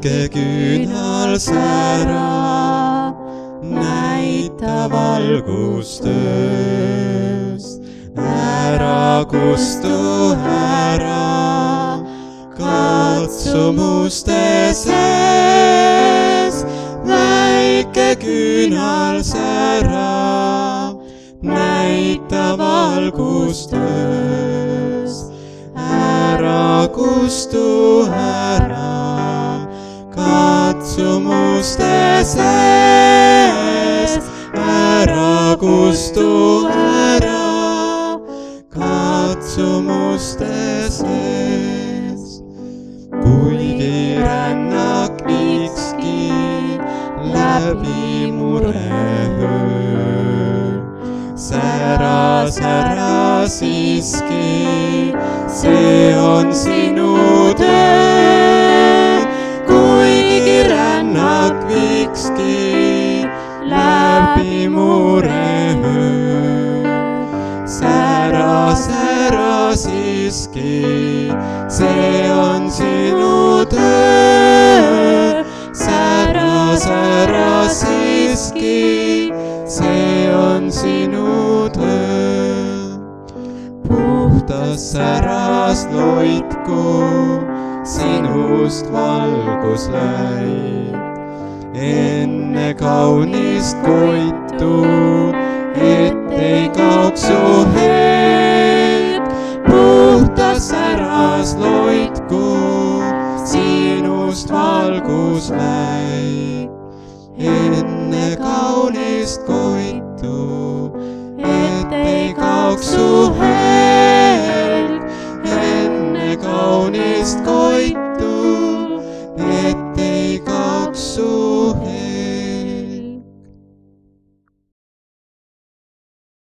väike küünal sära, näita valgust öös. Ära kustu ära katsumuste sees, väike küünal sära, näita valgust öös. Ära kustu ära katsumuste sees, ära kustu ära katsumuste sees. kuigi rännak viikski läbi mureöö, sära, sära siiski, see on sinu töö. kuigi rännak viikski läbi mureöö, sära, sära siiski, see on sinu töö. sära, sära siiski, see on sinu töö. puhtas säras loitku, sinust valgus läib, enne kaunist koitu, et ei kaoks su heid. puhtas säras loitku, sinust valgus läib.